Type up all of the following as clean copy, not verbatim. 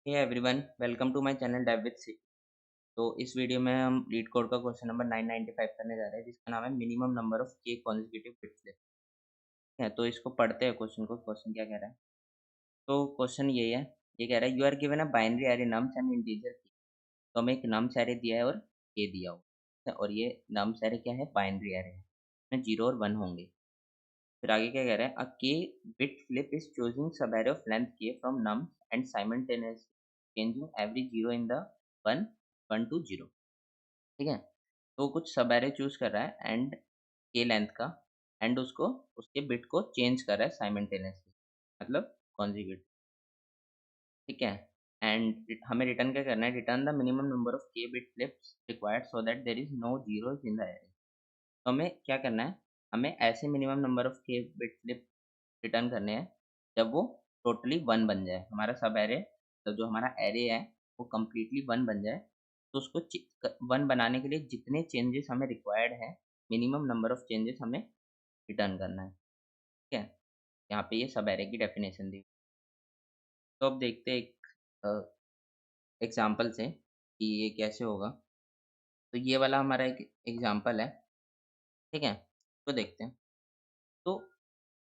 Hey everyone, welcome to my channel Dev with C. तो इस video में हम लीड कोड का क्वेश्चन नंबर 995 करने जा रहे हैं, जिसका नाम है minimum number of K consecutive bit flip है। तो इसको पढ़ते हैं क्वेश्चन को। क्वेश्चन क्या कह रहा है? तो क्वेश्चन ये है, ये कह रहा है you are given a binary array nums and integer K. तो हमें एक नम्स एरे दिया है और के दिया हुआ है, और ये नम्स एरे क्या है? बाइनरी एरे है, इसमें 0 और 1 होंगे। फिर आगे क्या कह रहा है? अ के बिट फ्लिप इज चूजिंग सब एरे ऑफ लेंथ के from nums and simultaneously changing every zero in the 1 1 to 0। ठीक है? तो कुछ सब एरे चूज कर रहा है एंड के लेंथ का, एंड उसको उसके बिट को चेंज कर रहा है साइमल्टेनियसली, मतलब कॉन्जिक्यूट। ठीक है? एंड हमें रिटर्न क्या करना है? Return the minimum number of K bit flips required so that there is no zeros in the array. तो हमें क्या करना है? हमें ऐसे minimum number of K bit flip return करने हैं जब वो टोटली 1 बन जाए। हमारा सब एरे, तो जो हमारा एरे है वो कंप्लीटली 1 बन जाए। तो उसको 1 बनाने के लिए जितने चेंजेस हमें रिक्वायर्ड है, मिनिमम नंबर ऑफ चेंजेस हमें रिटर्न करना है। ठीक है? यहाँ पे ये सब एरे की डेफिनेशन दी। तो अब देखते हैं एक एग्जाम्पल से कि ये कैसे होगा। तो ये वाला हमारा एक एग्जाम्पल है। ठीक है? तो देखते हैं। तो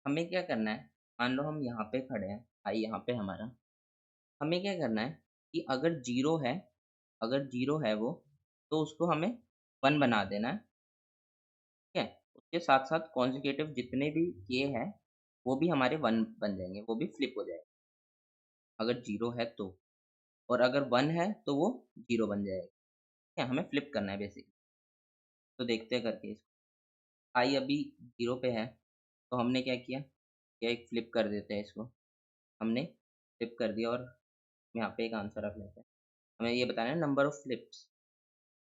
हमें क्या करना है? मान लो हम यहाँ पे खड़े हैं, आई यहाँ पे हमारा। हमें क्या करना है कि अगर जीरो है वो, तो उसको हमें 1 बना देना है। ठीक है? उसके साथ साथ कॉन्जिक्यूटिव जितने भी के हैं वो भी हमारे 1 बन जाएंगे, वो भी फ्लिप हो जाएगा अगर जीरो है तो। और अगर 1 है तो वो जीरो बन जाएगा। ठीक है? हमें फ्लिप करना है बेसिकली। तो देखते हैं करके इसको। आई अभी जीरो पे है, तो हमने क्या किया? क्या एक फ्लिप कर देते हैं इसको। हमने फ्लिप कर दिया और यहाँ पे एक आंसर रख लेते हैं। हमें ये बताना है नंबर ऑफ फ्लिप्स।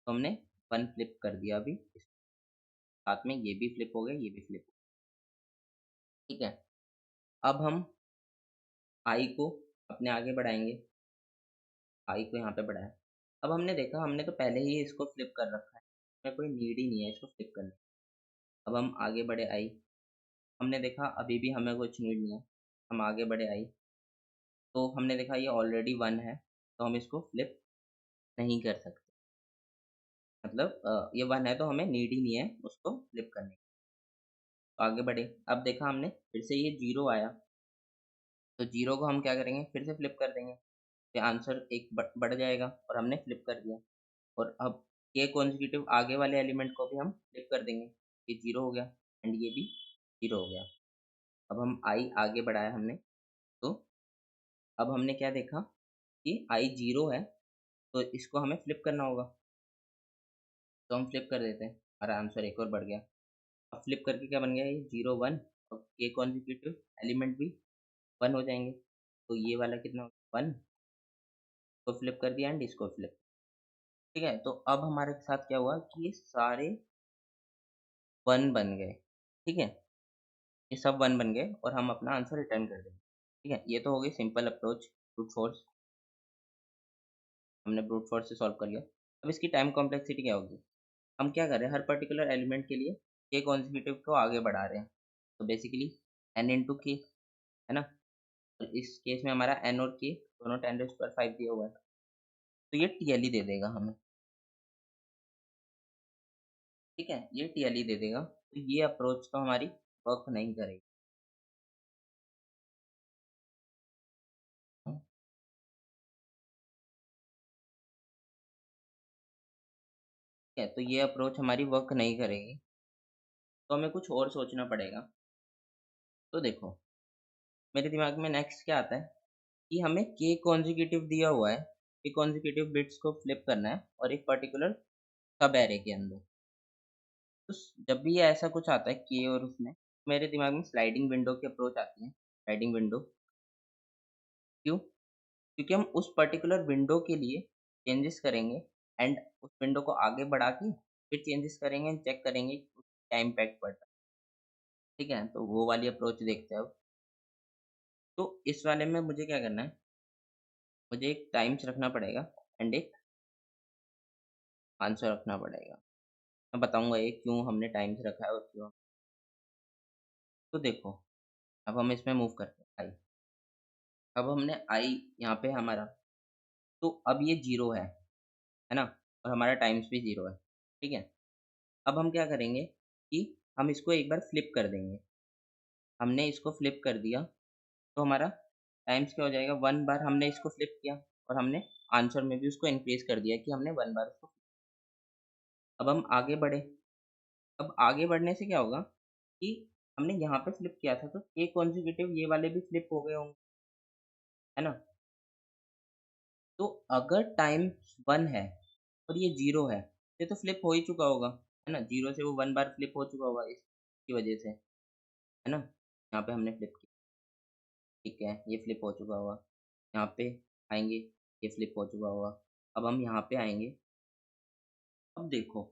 तो हमने 1 फ्लिप कर दिया अभी। साथ में ये भी फ्लिप हो गया, ये भी फ्लिप हो गया। ठीक है? अब हम आई को अपने आगे बढ़ाएंगे। आई को यहाँ पे बढ़ाया। अब हमने देखा, हमने तो पहले ही इसको फ्लिप कर रखा है, हमें कोई नीड ही नहीं है इसको फ्लिप करने की। अब हम आगे बढ़े आई। हमने देखा अभी भी हमें कुछ नीड नहीं है। हम आगे बढ़े आई, तो हमने देखा ये ऑलरेडी 1 है, तो हम इसको फ्लिप नहीं कर सकते। मतलब ये 1 है तो हमें नीड ही नहीं है उसको फ्लिप करने की। तो आगे बढ़े। अब देखा हमने फिर से ये जीरो आया, तो जीरो को हम क्या करेंगे? फिर से फ्लिप कर देंगे। तो आंसर एक बढ़ जाएगा और हमने फ्लिप कर दिया। और अब के कॉन्जिक्यूटिव आगे वाले एलिमेंट को भी हम फ्लिप कर देंगे। ये जीरो हो गया एंड ये भी जीरो हो गया। अब हम आई आगे बढ़ाया हमने, तो अब हमने क्या देखा कि आई जीरो है, तो इसको हमें फ्लिप करना होगा। तो हम फ्लिप कर देते हैं, हमारा आंसर एक और बढ़ गया। अब फ्लिप करके क्या बन गया? ये जीरो 1 और के कॉन्जिक्यूटिव एलिमेंट भी 1 हो जाएंगे। तो ये वाला कितना? 1 को फ्लिप कर दिया एंड इसको फ्लिप। ठीक है? तो अब हमारे साथ क्या हुआ कि ये सारे 1 बन गए। ठीक है? ये सब 1 बन गए और हम अपना आंसर रिटर्न कर देंगे। ठीक है? ये तो हो गई सिंपल अप्रोच, ब्रूट फोर्स। हमने ब्रूट फोर्स से सॉल्व कर लिया। अब इसकी टाइम कॉम्प्लेक्सिटी क्या होगी? हम क्या कर रहे हैं? हर पर्टिकुलर एलिमेंट के लिए के कॉन्जिक्यूटिव को आगे बढ़ा रहे हैं। तो बेसिकली n इंटू के, है ना? और इस केस में हमारा n और k दोनों 10⁵ दिया हुआ है, तो ये TLE दे देगा हमें। ठीक है? ये TLE दे देगा। तो ये अप्रोच तो हमारी वर्क नहीं करेगी। ठीक है? तो ये अप्रोच हमारी वर्क नहीं करेगी, तो हमें कुछ और सोचना पड़ेगा। तो देखो, मेरे दिमाग में नेक्स्ट क्या आता है कि हमें के कॉन्जिक्यूटिव दिया हुआ है, के कॉन्जिक्यूटिव बिट्स को फ्लिप करना है और एक पर्टिकुलर सब एरे के अंदर। तो जब भी ये ऐसा कुछ आता है के और उसमें, मेरे दिमाग में स्लाइडिंग विंडो की अप्रोच आती है। स्लाइडिंग विंडो क्यों? क्योंकि हम उस पर्टिकुलर विंडो के लिए चेंजेस करेंगे एंड उस विंडो को आगे बढ़ा के फिर चेंजेस करेंगे एंड चेक करेंगे कि क्या इम्पैक्ट पड़ रहा है। ठीक है? तो वो वाली अप्रोच देखते हैं अब। तो इस वाले में मुझे क्या करना है? मुझे एक टाइम्स रखना पड़ेगा एंड एक आंसर रखना पड़ेगा। मैं बताऊंगा ये क्यों हमने टाइम्स रखा है और क्यों। तो देखो, अब हम इसमें मूव करते हैं आई। अब हमने आई यहाँ पे हमारा तो अब ये 0 है ना? और हमारा टाइम्स भी 0 है, ठीक है? अब हम क्या करेंगे कि हम इसको एक बार फ्लिप कर देंगे। हमने इसको फ्लिप कर दिया, तो हमारा टाइम्स क्या हो जाएगा, 1 बार हमने इसको फ्लिप किया और हमने आंसर में भी उसको इंक्रीज़ कर दिया कि हमने 1 बार उसको। अब हम आगे बढ़े, अब आगे बढ़ने से क्या होगा कि हमने यहाँ पे फ्लिप किया था, तो ये कॉन्सेक्यूटिव ये वाले भी फ्लिप हो गए होंगे, है ना? तो अगर टाइम 1 है और ये 0 है, ये तो फ्लिप हो ही चुका होगा, है ना? 0 से वो 1 बार फ्लिप हो चुका होगा इसकी वजह से, है ना? यहाँ पे हमने फ्लिप किया, ठीक है, ये फ्लिप हो चुका होगा। यहाँ पे आएँगे, ये फ्लिप हो चुका होगा। अब हम यहाँ पे आएँगे, अब देखो,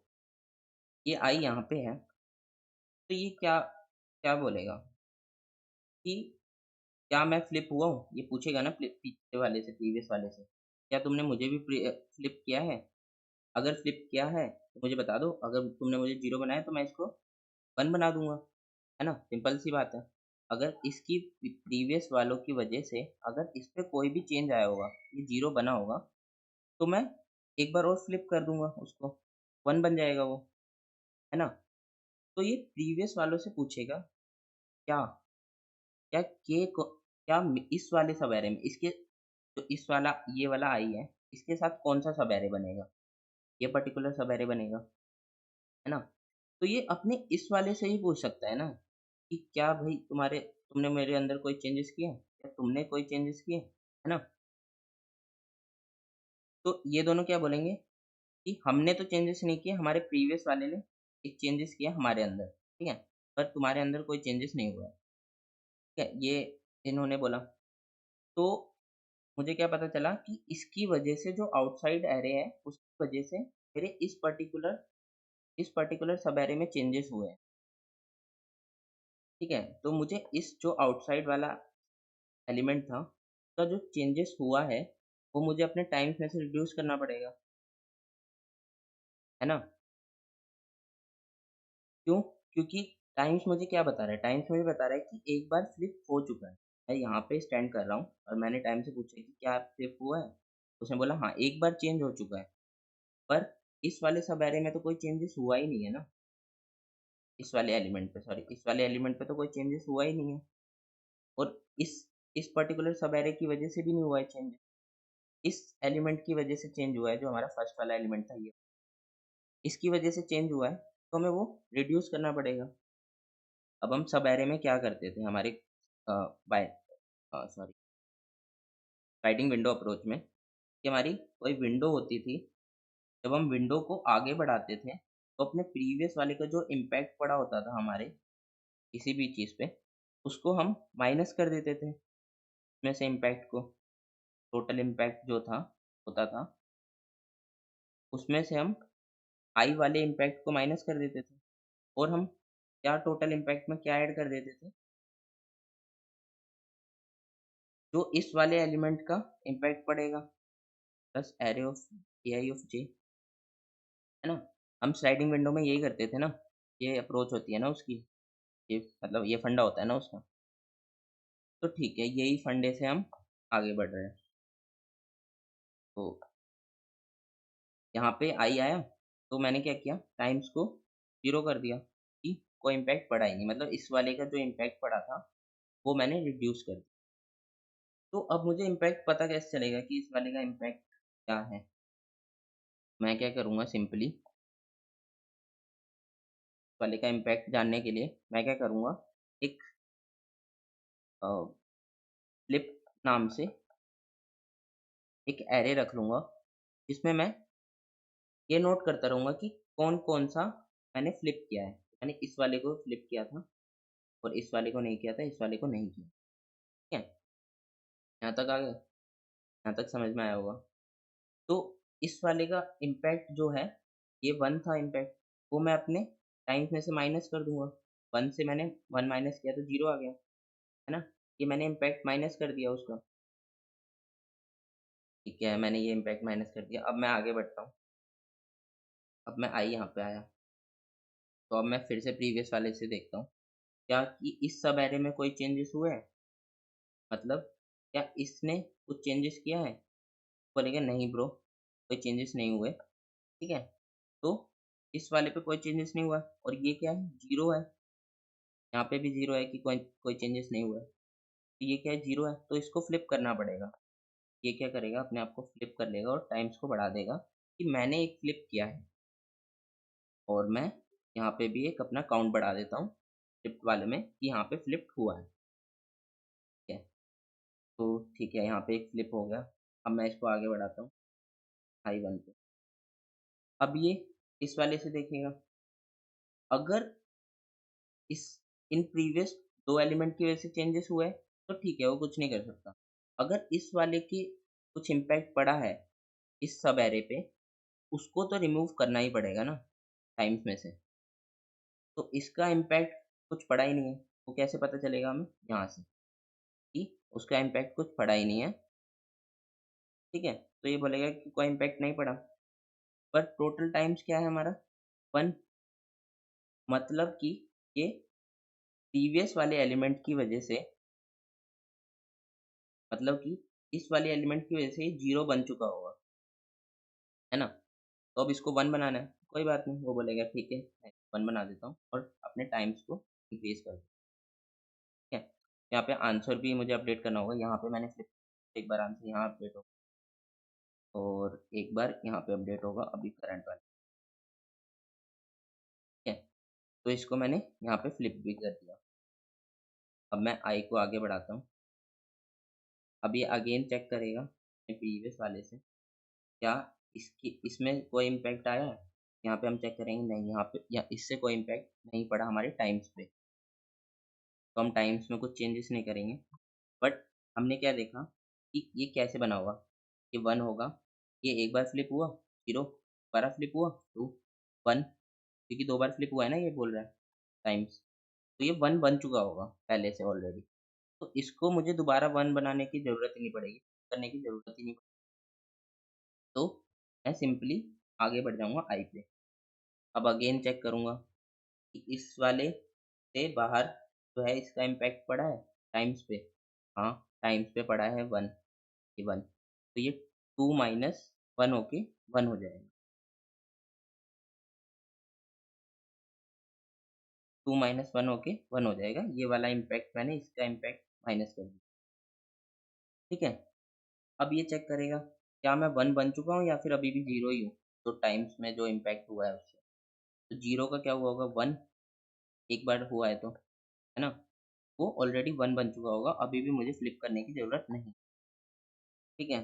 ये आई यहाँ पे है, तो ये क्या क्या बोलेगा कि क्या मैं फ्लिप हुआ हूँ? ये पूछेगा ना पीछे वाले से, प्रीवियस वाले से, क्या तुमने मुझे भी फ्लिप किया है? अगर फ्लिप किया है, तो मुझे बता दो, अगर तुमने मुझे 0 बनाया तो मैं इसको 1 बना दूँगा, है ना? सिंपल सी बात है। अगर इसकी प्रीवियस वालों की वजह से अगर इस पे कोई भी चेंज आया होगा, ये 0 बना होगा, तो मैं एक बार और फ्लिप कर दूँगा उसको, 1 बन जाएगा वो, है ना? तो ये प्रीवियस वालों से पूछेगा, क्या क्या के को क्या इस वाले सब एरे में इसके जो इस वाला ये वाला आई है, इसके साथ कौन-सा सब एरे बनेगा? ये पर्टिकुलर सब एरे बनेगा, है ना? तो ये अपने इस वाले से ही पूछ सकता है ना, कि क्या भई तुमने मेरे अंदर कोई चेंजेस किए हैं? क्या तुमने कोई चेंजेस किए? है ना? तो ये दोनों क्या बोलेंगे कि हमने तो चेंजेस नहीं किए, हमारे प्रीवियस वाले ने एक चेंजेस किया हमारे अंदर, ठीक है? पर तुम्हारे अंदर कोई चेंजेस नहीं हुआ है, ठीक है? ये इन्होंने बोला। तो मुझे क्या पता चला कि इसकी वजह से जो आउटसाइड एरे है, उसकी वजह से मेरे इस पर्टिकुलर सब एरे में चेंजेस हुए हैं, ठीक है? तो मुझे इस जो आउटसाइड वाला एलिमेंट था, उसका जो चेंजेस हुआ है, वो मुझे अपने टाइम्स में से रिड्यूस करना पड़ेगा, है ना? क्यों? क्योंकि टाइम्स मुझे क्या बता रहा है? टाइम्स मुझे बता रहा है कि एक बार फ्लिप हो चुका है। मैं यहाँ पे स्टैंड कर रहा हूँ और मैंने टाइम से पूछा कि क्या फ्लिप हुआ है? उसने बोला हाँ, एक बार चेंज हो चुका है, पर इस वाले सब एरे में तो कोई चेंजेस हुआ ही नहीं है ना, इस वाले एलिमेंट पे तो कोई चेंजेस हुआ ही नहीं है और इस पर्टिकुलर सब एरे की वजह से भी नहीं हुआ है चेंज। इस एलिमेंट की वजह से चेंज हुआ है जो हमारा फर्स्ट वाला एलिमेंट था ये। इसकी वजह से चेंज हुआ है, तो हमें वो रिड्यूस करना पड़ेगा। अब हम सब एरे में क्या करते थे हमारे uh, by sorry sliding window approach में कि हमारी कोई विंडो होती थी, जब हम विंडो को आगे बढ़ाते थे, तो अपने प्रीवियस वाले का जो इम्पैक्ट पड़ा होता था हमारे किसी भी चीज़ पे, उसको हम माइनस कर देते थे, उसमें से इम्पैक्ट को, टोटल इम्पैक्ट जो था होता था, उसमें से हम आई वाले इम्पैक्ट को माइनस कर देते थे और हम क्या टोटल इम्पैक्ट में क्या ऐड कर देते थे, जो इस वाले एलिमेंट का इम्पैक्ट पड़ेगा plus array of ai of j, है ना? हम स्लाइडिंग विंडो में यही करते थे ना, ये अप्रोच होती है ना उसकी, ये मतलब ये फंडा होता है ना उसका। तो ठीक है, यही फंडे से हम आगे बढ़ रहे हैं। तो यहाँ पे आई आया, तो मैंने क्या किया, टाइम्स को 0 कर दिया कि कोई इम्पैक्ट पड़ा ही नहीं, मतलब इस वाले का जो इम्पैक्ट पड़ा था, वो मैंने रिड्यूस कर दिया। तो अब मुझे इम्पैक्ट पता कैसे चलेगा कि इस वाले का इम्पैक्ट क्या है? मैं क्या करूँगा सिंपली, वाले का इम्पैक्ट जानने के लिए मैं क्या करूँगा, एक अ, फ्लिप नाम से एक एरे रख लूँगा, जिसमें मैं ये नोट करता रहूँगा कि कौन-कौन सा मैंने फ्लिप किया है। मैंने इस वाले को फ्लिप किया था और इस वाले को नहीं किया था, इस वाले को नहीं किया। ठीक है? यहाँ तक आ गया? यहाँ तक समझ में आया होगा। तो इस वाले का इम्पैक्ट जो है, ये 1 था इम्पैक्ट, वो मैं अपने टाइम्स में से माइनस कर दूँगा। 1 से मैंने 1 माइनस किया तो 0 आ गया, है ना? ये मैंने इम्पैक्ट माइनस कर दिया उसका। ठीक है, मैंने ये इम्पैक्ट माइनस कर दिया। अब मैं आगे बढ़ता हूँ। अब मैं आई यहाँ पे आया, तो अब मैं फिर से प्रीवियस वाले से देखता हूँ, क्या कि इस सब एरे में कोई चेंजेस हुए हैं? मतलब क्या इसने कुछ चेंजेस किया है? बोलेगा नहीं ब्रो, कोई चेंजेस नहीं हुए, ठीक है? तो इस वाले पे कोई चेंजेस नहीं हुआ और ये क्या है, 0 है, यहाँ पे भी 0 है कि कोई कोई चेंजेस नहीं हुआ है। तो ये क्या है, 0 है, तो इसको फ्लिप करना पड़ेगा। ये क्या करेगा, अपने आप को फ्लिप कर लेगा और टाइम्स को बढ़ा देगा कि मैंने एक फ्लिप किया है और मैं यहाँ पे भी एक अपना काउंट बढ़ा देता हूँ, फ्लिप्ड वाले में कि यहाँ पे फ्लिप्ड हुआ है, ठीक है? तो ठीक है, यहाँ पे एक फ्लिप हो गया। अब मैं इसको आगे बढ़ाता हूँ हाई 1 पे। अब ये इस वाले से देखिएगा, अगर इस इन प्रीवियस 2 एलिमेंट की वजह से चेंजेस हुए हैं, तो ठीक है, वो कुछ नहीं कर सकता। अगर इस वाले की कुछ इम्पैक्ट पड़ा है, इस सब एरे पे, उसको तो रिमूव करना ही पड़ेगा ना, टाइम्स में से। तो इसका इम्पैक्ट कुछ पड़ा ही नहीं है, वो कैसे पता चलेगा हमें? यहाँ से, कि उसका इम्पैक्ट कुछ पड़ा ही नहीं है, ठीक है? तो ये बोलेगा कि कोई इम्पैक्ट नहीं पड़ा, पर टोटल टाइम्स क्या है हमारा? 1, मतलब कि ये प्रीवियस वाले एलिमेंट की वजह से, मतलब कि इस वाले एलिमेंट की वजह से ये 0 बन चुका होगा, है ना? तो अब इसको 1 बनाना है, कोई बात नहीं, वो बोलेगा ठीक है, मैं 1 बना देता हूँ और अपने टाइम्स को इंक्रीज़ कर दूँ, ठीक है? यहाँ पे आंसर भी मुझे अपडेट करना होगा, यहाँ पे मैंने सिर्फ एक बार आंसर यहाँ अपडेट होगा और एक बार यहाँ पे अपडेट होगा अभी करंट वाला, ठीक है? तो इसको मैंने यहाँ पे फ्लिप भी कर दिया। अब मैं आई को आगे बढ़ाता हूँ, अब ये अगेन चेक करेगा प्रीवियस वाले से, क्या इसकी इसमें कोई इम्पैक्ट आया है? यहाँ पे हम चेक करेंगे, नहीं, यहाँ पे या इससे कोई इम्पैक्ट नहीं पड़ा हमारे टाइम्स पे, तो हम टाइम्स में कुछ चेंजेस नहीं करेंगे। बट हमने क्या देखा कि ये कैसे बना होगा, ये 1 होगा, ये एक बार फ्लिप हुआ 0, दोबारा फ्लिप हुआ 2, 1, क्योंकि 2 बार फ्लिप हुआ है ना, ये बोल रहा है टाइम्स, तो ये 1 बन चुका होगा पहले से ऑलरेडी। तो इसको मुझे दोबारा 1 बनाने की ज़रूरत ही नहीं पड़ेगी, करने की ज़रूरत ही नहीं पड़ेगी। तो मैं सिंपली आगे बढ़ जाऊँगा आई पे। अब अगेन चेक करूँगा कि इस वाले से बाहर जो है इसका इम्पैक्ट पड़ा है टाइम्स पे? हाँ, टाइम्स पे पड़ा है 1, ये 1, तो ये 2 माइनस 1 होके 1 हो जाएगा। 2 माइनस 1 होके 1 हो जाएगा, ये वाला इम्पैक्ट मैंने इसका इम्पैक्ट माइनस कर दिया, ठीक है? अब ये चेक करेगा, क्या मैं 1 बन चुका हूँ या फिर अभी भी 0 ही हूँ? तो टाइम्स में जो इम्पैक्ट हुआ है उससे। तो 0 का क्या हुआ होगा, 1, एक बार हुआ है तो, है ना? वो ऑलरेडी 1 बन चुका होगा, अभी भी मुझे फ्लिप करने की ज़रूरत नहीं, ठीक है?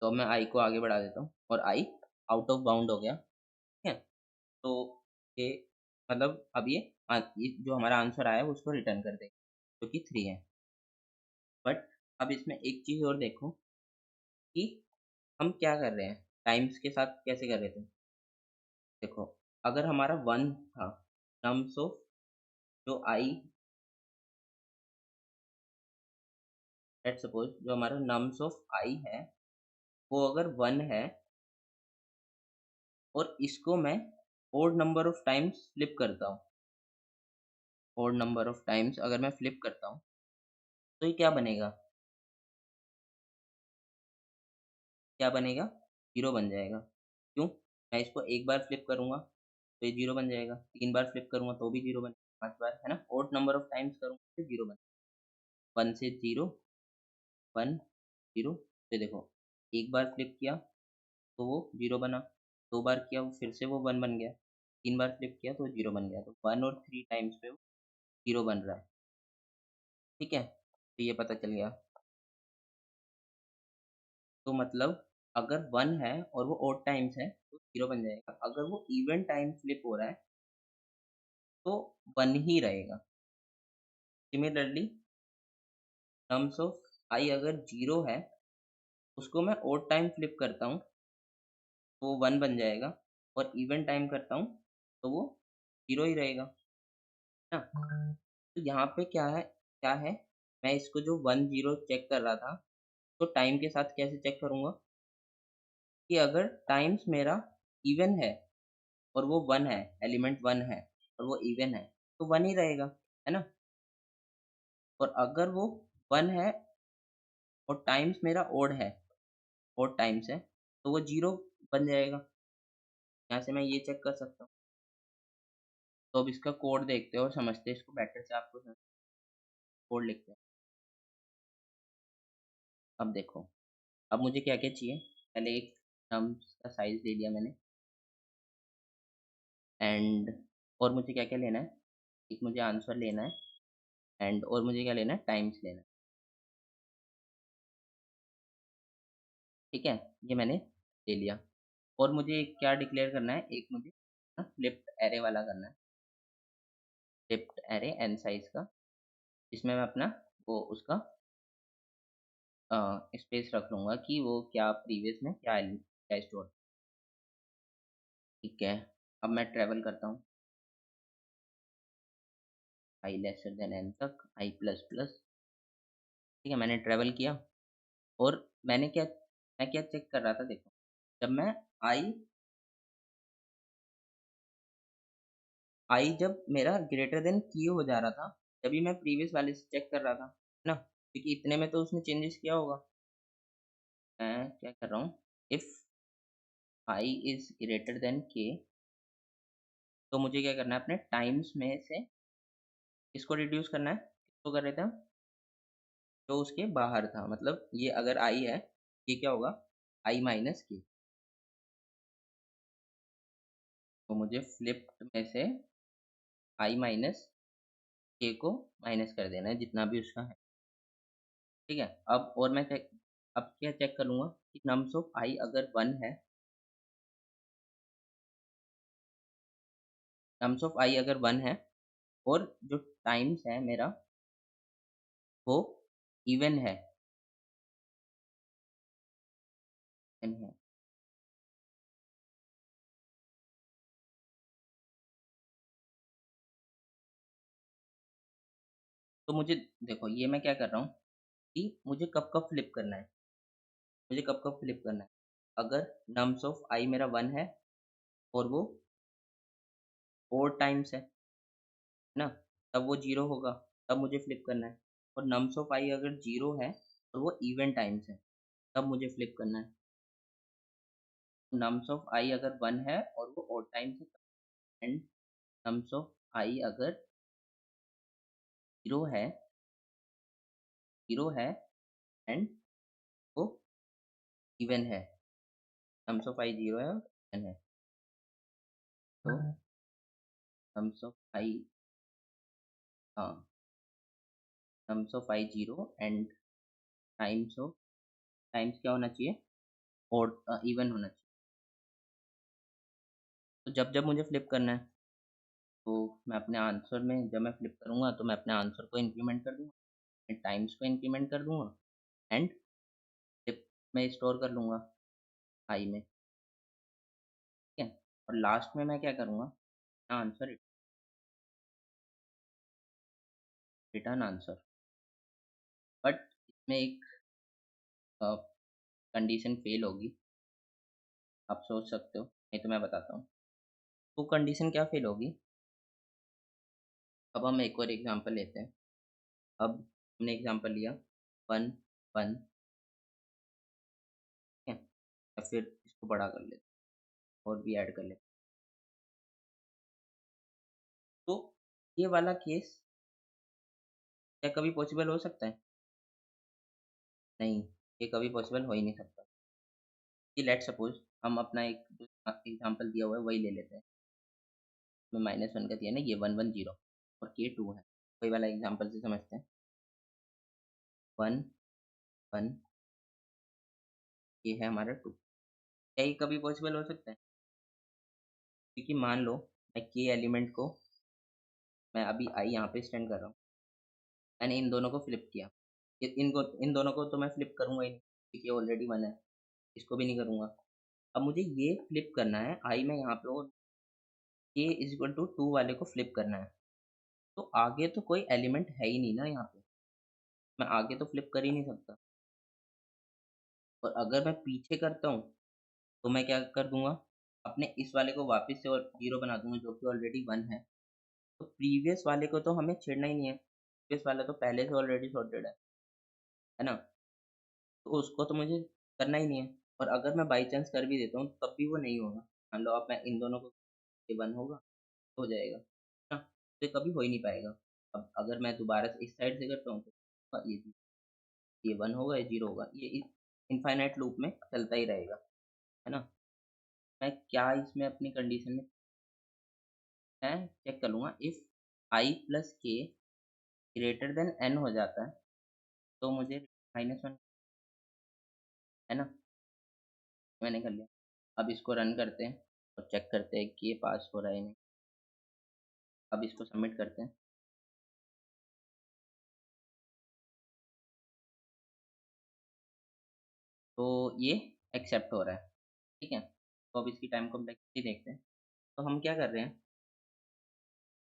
तो अब मैं i को आगे बढ़ा देता हूँ और i आउट ऑफ बाउंड हो गया, ठीक है? तो ये मतलब अब ये जो हमारा आंसर आया है उसको रिटर्न कर देगा, जो कि 3 है। बट अब इसमें एक चीज़ और देखो कि हम क्या कर रहे हैं, टाइम्स के साथ कैसे कर रहे थे? देखो, अगर हमारा 1 था, नम्स ऑफ जो i, लेट्स सपोज़ जो हमारा नम्स ऑफ i है, वो अगर 1 है और इसको मैं odd number of times flip करता हूँ, ओड नंबर ऑफ टाइम्स अगर मैं फ्लिप करता हूँ, तो ये क्या बनेगा? क्या बनेगा? 0 बन जाएगा। क्यों? मैं इसको एक बार फ्लिप करूँगा, तो ये 0 बन जाएगा, 3 बार फ्लिप करूँगा तो भी 0 बनेगा, 5 बार, है ना? ओड नंबर ऑफ टाइम्स करूँगा तो 0 बनेगा। 1 से 0, 1, 0, फिर देखो, एक बार फ्लिप किया तो वो 0 बना, 2 बार किया वो फिर से वो 1 बन गया, 3 बार फ्लिप किया तो 0 बन गया, तो 1 और 3 टाइम्स पे वो 0 बन रहा है, ठीक है? तो ये पता चल गया। तो मतलब अगर 1 है और वो ऑड टाइम्स है तो 0 बन जाएगा। अगर वो इवन टाइम फ्लिप हो रहा है तो 1 ही रहेगा। सिमिलरली टर्म्स ऑफ आई अगर 0 है, उसको मैं ऑड टाइम फ्लिप करता हूँ तो वो 1 बन जाएगा और इवन टाइम करता हूँ तो वो 0 ही रहेगा, है ना? तो यहाँ पे क्या है, मैं इसको जो 1 0 चेक कर रहा था, तो टाइम के साथ कैसे चेक करूँगा कि अगर टाइम्स मेरा इवन है और वो 1 है, एलिमेंट 1 है और वो इवन है, तो 1 ही रहेगा, है ना? और अगर वो 1 है और टाइम्स मेरा ओड है, और टाइम्स है, तो वो 0 बन जाएगा। यहाँ से मैं ये चेक कर सकता हूँ। तो अब इसका कोड देखते हैं और समझते हैं इसको बेटर से, आपको कोड लिखते हैं। अब देखो, अब मुझे क्या-क्या चाहिए, पहले एक नम्स का साइज़ ले लिया मैंने, एंड और मुझे क्या-क्या लेना है, एक मुझे आंसर लेना है, एंड और मुझे क्या लेना है, टाइम्स लेना है, ठीक है? ये मैंने ले लिया। और मुझे क्या डिक्लेयर करना है, एक मुझे फ्लिप्ड अरे वाला करना है, फ्लिप्ड अरे एन साइज़ का, जिसमें मैं अपना वो उसका स्पेस रख लूँगा कि वो क्या प्रीवियस में क्या स्टोर, ठीक है? अब मैं ट्रैवल करता हूँ i लेसर देन n तक, i प्लस प्लस, ठीक है? मैंने ट्रैवल किया और मैं क्या चेक कर रहा था, देखो, जब मैं i जब मेरा ग्रेटर देन की हो जा रहा था, तभी मैं प्रीवियस वाले से चेक कर रहा था, है ना? क्योंकि इतने में तो उसने चेंजेस किया होगा। मैं क्या कर रहा हूँ, if i is greater than k, तो मुझे क्या करना है, अपने टाइम्स में से किसको रिड्यूस करना है? किसको कर रहे थे हम? जो उसके बाहर था, मतलब ये अगर i है, ये क्या होगा? i minus k। तो मुझे फ्लिप्ड में से i माइनस k को माइनस कर देना है, जितना भी उसका है, ठीक है? अब क्या चेक कर लूँगा कि नम्स ऑफ i अगर 1 है, नम्स ऑफ i अगर 1 है और जो टाइम्स है मेरा वो इवन है, तो मुझे देखो, ये मैं क्या कर रहा हूँ कि मुझे कब-कब फ्लिप करना है, मुझे कब-कब फ्लिप करना है। अगर नम्स ऑफ i मेरा 1 है और वो ओड टाइम्स है ना? तब वो 0 होगा, तब मुझे फ्लिप करना है। और नम्स ऑफ i अगर 0 है और वो इवन टाइम्स है, तब मुझे फ्लिप करना है। नम्स ऑफ i अगर 1 है और वो ओड टाइम्स है, एंड नम्स ऑफ i अगर 0 है, 0 है एंड वो इवन है, नम्स ऑफ i 0 है और इवन है, तो नम्स ऑफ i, हाँ, nums of i 0 and times क्या होना चाहिए, ओड इवन होना चाहिए। तो जब-जब मुझे फ्लिप करना है, तो मैं अपने आंसर में जब मैं फ्लिप करूँगा, तो मैं अपने आंसर को इंक्रीमेंट कर दूँगा, मैं टाइम्स को इंक्रीमेंट कर दूँगा, एंड फ्लिप में स्टोर कर लूँगा i में, ठीक है? और लास्ट में मैं क्या करूँगा, आंसर, रिटर्न आंसर, बट इसमें एक कंडीशन फेल होगी, आप सोच सकते हो, नहीं तो मैं बताता हूँ। वो कंडीशन क्या फेल होगी, अब हम एक और एग्ज़ाम्पल लेते हैं। अब हमने एग्ज़ाम्पल लिया 1, 1, ठीक है? या फिर इसको बड़ा कर लेते हैं और भी ऐड कर लेते हैं। तो ये वाला केस क्या कभी पॉसिबल हो सकता है? नहीं, ये कभी पॉसिबल हो ही नहीं सकता। कि लेट्स सपोज़ हम अपना एक जो एग्ज़ाम्पल दिया हुआ है वही ले लेते हैं। इसमें -1 का दिया है ना, ये 1, 1, 0 और k 2 है। वही वाला एग्ज़ाम्पल से समझते हैं। 1, 1, ये है हमारा 2। क्या ये कभी पॉसिबल हो सकता है? क्योंकि मान लो मैं k एलिमेंट को, मैं अभी i यहाँ पे स्टैंड कर रहा हूँ। मैंने इन दोनों को फ्लिप किया। इन दोनों को तो मैं फ्लिप करूँगा ही नहीं, क्योंकि ये ऑलरेडी 1 है। इसको भी नहीं करूँगा। अब मुझे ये फ्लिप करना है, i में यहाँ पे, और k इज़ इक्वल टू 2 वाले को फ्लिप करना है। तो आगे तो कोई एलिमेंट है ही नहीं ना यहाँ पे। मैं आगे तो फ्लिप कर ही नहीं सकता। और अगर मैं पीछे करता हूँ, तो मैं क्या कर दूँगा, अपने इस वाले को वापस से और 0 बना दूँगा, जो कि ऑलरेडी 1 है। तो प्रीवियस वाले को तो हमें छेड़ना ही नहीं है। प्रीवियस वाला तो पहले से ऑलरेडी सॉर्टेड है ना? तो उसको तो मुझे करना ही नहीं है। और अगर मैं बाई चांस कर भी देता हूँ तब भी वो नहीं होगा। मान लो अब मैं इन दोनों को, ये 1 होगा, हो जाएगा, है ना? तो ये कभी हो ही नहीं पाएगा। अब अगर मैं दोबारा से इस साइड से करता हूँ तो ये 1 होगा, ये 0 होगा, ये इनफाइनाइट लूप में चलता ही रहेगा, है ना? मैं क्या इसमें अपनी कंडीशन में मैं चेक कर लूँगा, if I plus k greater than n हो जाता है, तो मुझे -1, है ना? मैंने कर लिया। अब इसको रन करते हैं और चेक करते हैं कि ये पास हो रहा है या नहीं। अब इसको सबमिट करते हैं। तो ये एक्सेप्ट हो रहा है, ठीक है? तो अब इसकी टाइम कॉम्प्लेक्सिटी देखते हैं। तो हम क्या कर रहे हैं,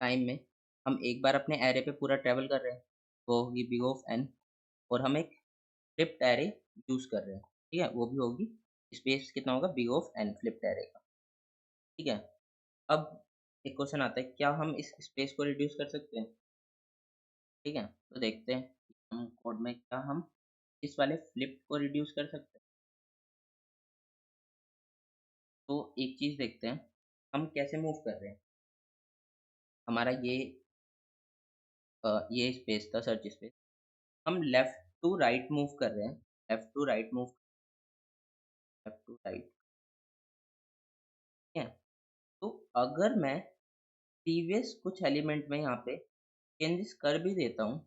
टाइम में हम एक बार अपने एरे पे पूरा ट्रैवल कर रहे हैं, वो होगी बिग ऑफ n, और हम एक फ्लिप्ड एरे यूज़ कर रहे हैं, ठीक है? वो भी होगी, स्पेस कितना होगा, big of n flipped array का, ठीक है? अब एक क्वेश्चन आता है, क्या हम इस स्पेस को रिड्यूस कर सकते हैं? ठीक है? तो देखते हैं हम कोड में क्या हम इस वाले फ्लिप को रिड्यूस कर सकते हैं। तो एक चीज़ देखते हैं, हम कैसे मूव कर रहे हैं। हमारा ये स्पेस था, सर्च स्पेस। हम लेफ्ट टू राइट मूव कर रहे हैं, left to right move, left to right, ठीक है? तो अगर मैं प्रीवियस कुछ एलिमेंट में यहाँ पे चेंजेस कर भी देता हूँ,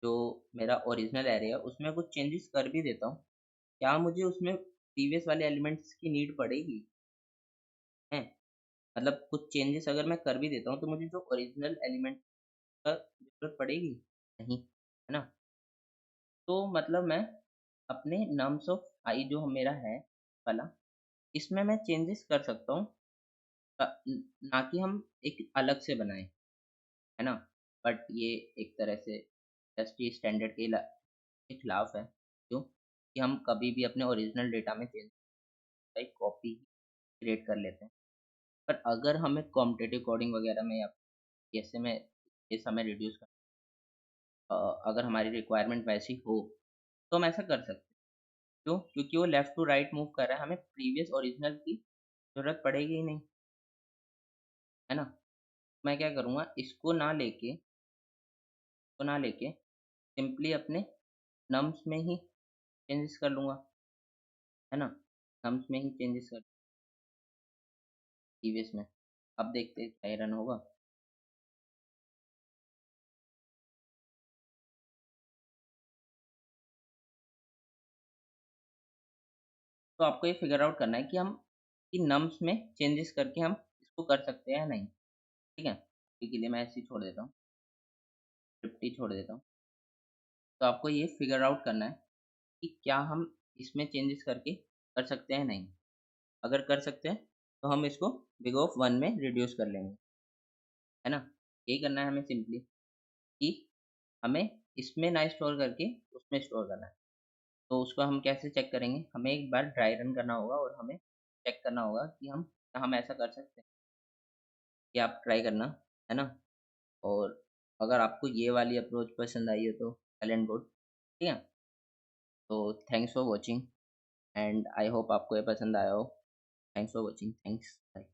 जो मेरा ओरिजिनल एरे है उसमें कुछ चेंजेस कर भी देता हूँ, क्या मुझे उसमें प्रीवियस वाले एलिमेंट्स की नीड पड़ेगी? हैं? मतलब कुछ चेंजेस अगर मैं कर भी देता हूँ तो मुझे जो ओरिजिनल एलिमेंट का ज़रूरत पड़ेगी? नहीं, है ना? तो मतलब मैं अपने नम्स ऑफ आई जो मेरा है वाला, इसमें मैं चेंजेस कर सकता हूँ, ना कि हम एक अलग से बनाएँ, है ना? बट ये एक तरह से इंडस्ट्री स्टैंडर्ड के खिलाफ है। क्यों? कि हम कभी भी अपने ओरिजिनल डेटा में चेंज, एक कॉपी क्रिएट कर लेते हैं। पर अगर हमें कॉम्पिटिटिव कोडिंग वगैरह में या ऐसे में ये समय रिड्यूस अगर हमारी रिक्वायरमेंट वैसी हो, तो हम ऐसा कर सकते हैं। क्यों? क्योंकि वो लेफ्ट टू राइट मूव कर रहा है, हमें प्रीवियस ओरिजिनल की ज़रूरत पड़ेगी ही नहीं, है ना? मैं क्या करूँगा, इसको ना लेके सिंपली अपने नम्स में ही चेंजेस कर लूँगा, है ना? नम्स में ही चेंजेस कर प्रीवियस में। अब देखते हैं क्या ये रन होगा। तो आपको ये फिगर आउट करना है कि हम कि नम्स में चेंजेस करके हम इसको कर सकते हैं या नहीं, ठीक है? अभी के लिए मैं ऐसे ही छोड़ देता हूँ, 50 छोड़ देता हूँ। तो आपको ये फिगर आउट करना है कि क्या हम इसमें चेंजेस करके कर सकते हैं नहीं। अगर कर सकते हैं तो हम इसको बिग ऑफ 1 में रिड्यूस कर लेंगे, है ना? यही करना है हमें सिंपली, कि हमें इसमें ना स्टोर करके उसमें स्टोर करना है। तो उसको हम कैसे चेक करेंगे? हमें एक बार ड्राई रन करना होगा और हमें चेक करना होगा कि हम ऐसा कर सकते हैं, कि आप ट्राई करना, है ना? और अगर आपको ये वाली अप्रोच पसंद आई है तो वेल एंड गुड, ठीक है? तो thanks for watching, and I hope आपको ये पसंद आया हो। Thanks for watching, thanks, bye.